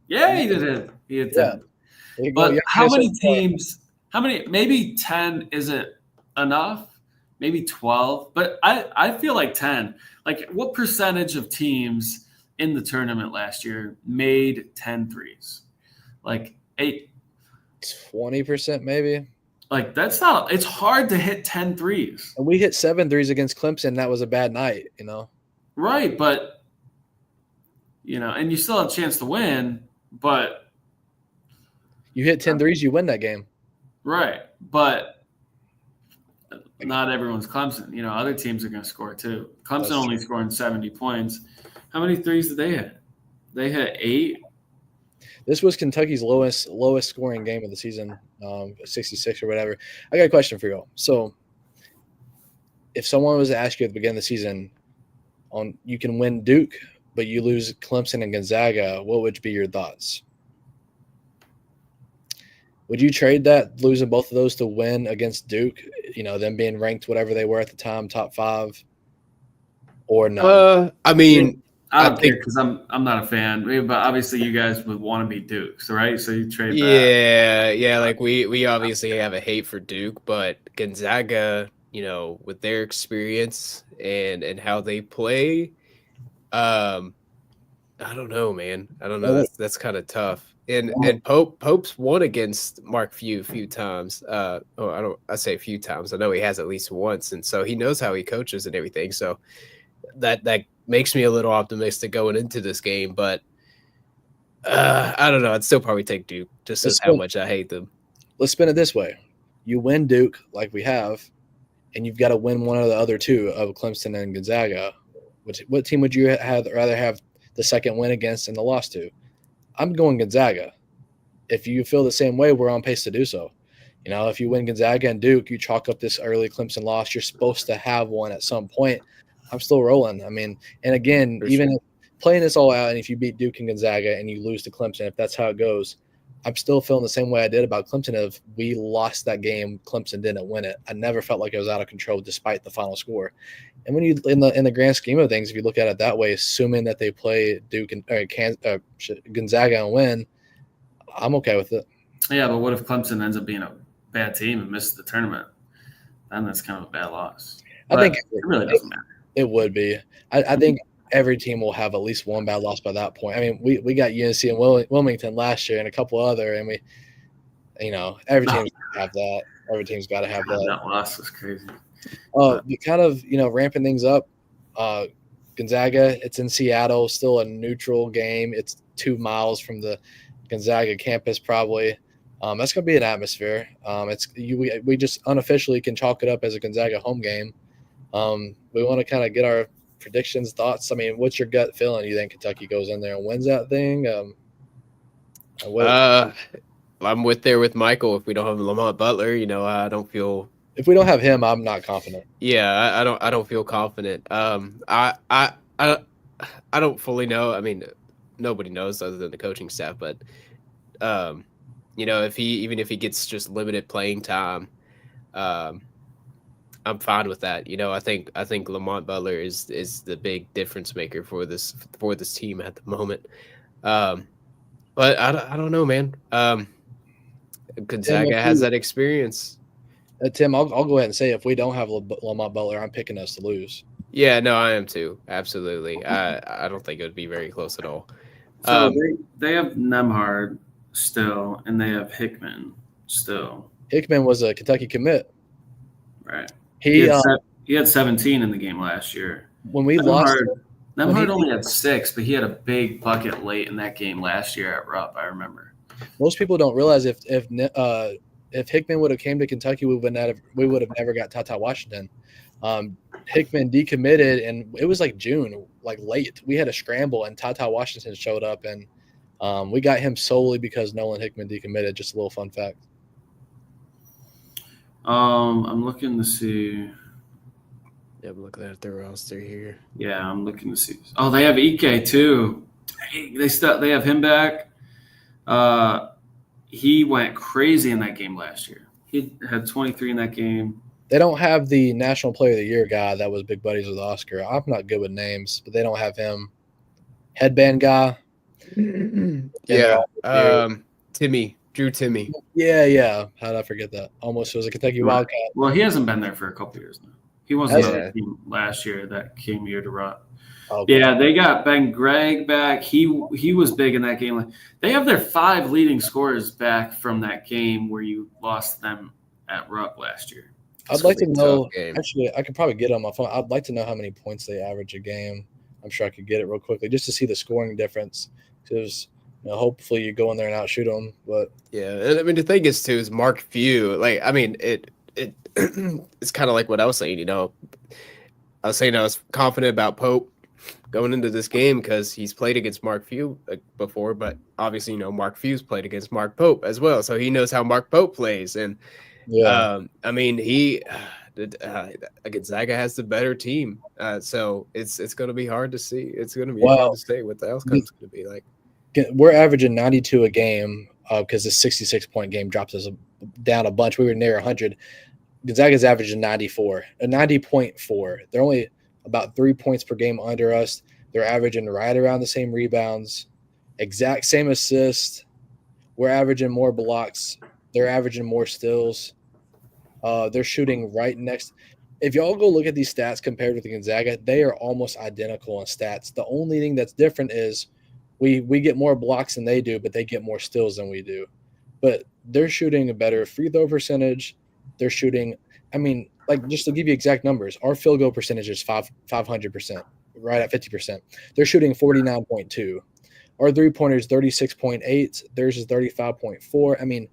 Yeah, he did it. He had 10. Yeah. But how many teams, maybe 10 isn't enough, maybe 12, but I feel like 10. What percentage of teams in the tournament last year made 10 threes? 20% maybe. That's not – it's hard to hit 10 threes. And we hit 7 threes against Clemson. That was a bad night, Right, but and you still have a chance to win, but You hit 10 threes, you win that game. right. But not everyone's Clemson. Other teams are going to score too. Clemson only scoring 70 points. How many threes did they hit? They hit 8. This was Kentucky's lowest scoring game of the season, 66 or whatever. I got a question for you. So, if someone was to ask you at the beginning of the season, you can win Duke, but you lose Clemson and Gonzaga, what would be your thoughts? Would you trade that, losing both of those, to win against Duke? Them being ranked whatever they were at the time, top 5, or no? I mean. I don't care because I'm not a fan, but obviously you guys would want to be Dukes, right? So you trade back. Yeah. Like we obviously have a hate for Duke, but Gonzaga, with their experience and how they play, I don't know, man. I don't know. That's kind of tough. And Pope's won against Mark Few a few times. I say a few times. I know he has at least once, and so he knows how he coaches and everything. So that makes me a little optimistic going into this game, but I don't know. I'd still probably take Duke just as how much I hate them. Let's spin it this way. You win Duke like we have, and you've got to win one of the other two of Clemson and Gonzaga. What team would you rather have the second win against and the loss to? I'm going Gonzaga. If you feel the same way, we're on pace to do so. If you win Gonzaga and Duke, you chalk up this early Clemson loss. You're supposed to have one at some point. I'm still rolling. I mean, and again, even playing this all out, and if you beat Duke and Gonzaga and you lose to Clemson, if that's how it goes, I'm still feeling the same way I did about Clemson. If we lost that game, Clemson didn't win it. I never felt like it was out of control despite the final score. And when you in the grand scheme of things, if you look at it that way, assuming that they play Duke and Gonzaga and win, I'm okay with it. Yeah, but what if Clemson ends up being a bad team and misses the tournament? Then that's kind of a bad loss. I think it really doesn't matter. It would be. I think every team will have at least one bad loss by that point. I mean, we got UNC and Wilmington last year and a couple other, and every team's got to have that. Every team's got to have that. That loss was crazy. We kind of, ramping things up. Gonzaga, it's in Seattle, still a neutral game. It's 2 miles from the Gonzaga campus probably. That's going to be an atmosphere. We just unofficially can chalk it up as a Gonzaga home game. We want to kind of get our predictions, thoughts. I mean, what's your gut feeling? You think Kentucky goes in there and wins that thing? I'm with Michael. If we don't have Lamont Butler, I don't feel. If we don't have him, I'm not confident. Yeah, I don't feel confident. I don't fully know. I mean, nobody knows other than the coaching staff, but if he gets just limited playing time, I'm fine with that. I think Lamont Butler is the big difference maker for this team at the moment. But I don't know, man. Gonzaga has that experience. Tim, I'll go ahead and say if we don't have Lamont Butler, I'm picking us to lose. Yeah, no, I am too. Absolutely. I don't think it would be very close at all. So they have Nemhard still, and they have Hickman still. Hickman was a Kentucky commit. Right. He had 17 in the game last year. When we lost, Nemhard only had 6, but he had a big bucket late in that game last year at Rupp. I remember. Most people don't realize if Hickman would have came to Kentucky, we would have never got Tata Washington. Hickman decommitted, and it was like June, like late. We had a scramble, and Tata Washington showed up, and we got him solely because Nolan Hickman decommitted. Just a little fun fact. I'm looking to see. Yeah, I'm looking at their roster here. Yeah, I'm looking to see. Oh, they have Ike too. They have him back. He went crazy in that game last year. He had 23 in that game. They don't have the National Player of the Year guy that was big buddies with Oscar. I'm not good with names, but they don't have him. Headband guy. Yeah. Drew Timmy. Yeah. How did I forget that? Almost was a Kentucky Wildcat. Well, he hasn't been there for a couple years now. He wasn't on the team last year that came here to Rupp. Okay. Yeah, they got Ben Gregg back. He was big in that game. They have their 5 leading scorers back from that game where you lost them at Rupp last year. I'd like to know. Actually, I could probably get on my phone. I'd like to know how many points they average a game. I'm sure I could get it real quickly just to see the scoring difference. Because hopefully you go in there and outshoot them. But yeah, and I mean the thing is too is Mark Few. Like I mean it it's kind of like what I was saying. I was saying I was confident about Pope going into this game because he's played against Mark Few before, but obviously Mark Few's played against Mark Pope as well, so he knows how Mark Pope plays. And yeah, I mean Gonzaga has the better team, so it's going to be hard to see. It's going to be hard to say what the outcome's going to be like. We're averaging 92 a game because the 66-point game drops us down a bunch. We were near 100. Gonzaga's averaging 94, a 90.4. They're only about 3 points per game under us. They're averaging right around the same rebounds, exact same assists. We're averaging more blocks. They're averaging more steals. They're shooting right next. If y'all go look at these stats compared with the Gonzaga, they are almost identical in stats. The only thing that's different is we get more blocks than they do, but they get more steals than we do. But they're shooting a better free throw percentage. They're shooting, I mean, like just to give you exact numbers, our field goal percentage is 500%, right at 50%. They're shooting 49.2. Our three-pointer is 36.8. Theirs is 35.4. I mean,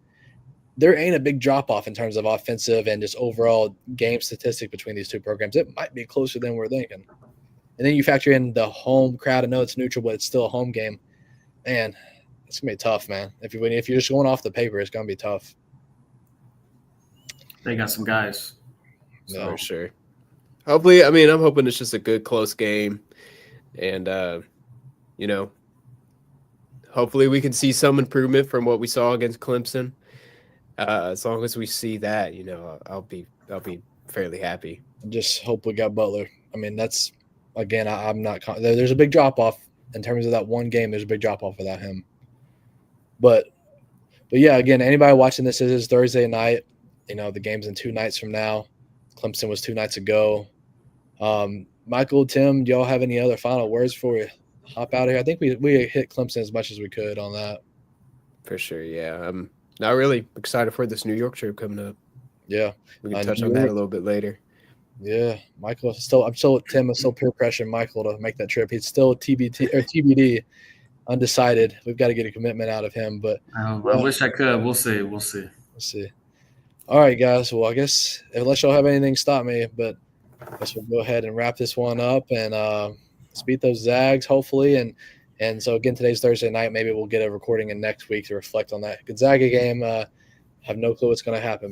there ain't a big drop-off in terms of offensive and just overall game statistic between these two programs. It might be closer than we're thinking. And then you factor in the home crowd. I know it's neutral, but it's still a home game. Man, it's going to be tough, man. If you're just going off the paper, it's going to be tough. They got some guys. So. For sure. Hopefully, I mean, I'm hoping it's just a good, close game. And, hopefully we can see some improvement from what we saw against Clemson. As long as we see that, I'll be fairly happy. Just hope we got Butler. I mean, that's – again, I'm not – there's a big drop-off in terms of that one game. There's a big drop-off without him. But yeah, again, anybody watching this is Thursday night. The game's in 2 nights from now. Clemson was 2 nights ago. Michael, Tim, do y'all have any other final words before we hop out of here? I think we hit Clemson as much as we could on that. For sure, yeah. I'm not really excited for this New York trip coming up. Yeah. We can touch on that a little bit later. Yeah, Michael. Tim is still peer pressuring Michael to make that trip. He's still TBD, undecided. We've got to get a commitment out of him. But I wish I could. We'll see. We'll see. All right, guys. Well, I guess unless y'all have anything stop me, but I guess we'll go ahead and wrap this one up and let's beat those Zags, hopefully. And so again, today's Thursday night. Maybe we'll get a recording in next week to reflect on that Gonzaga game. Have no clue what's going to happen.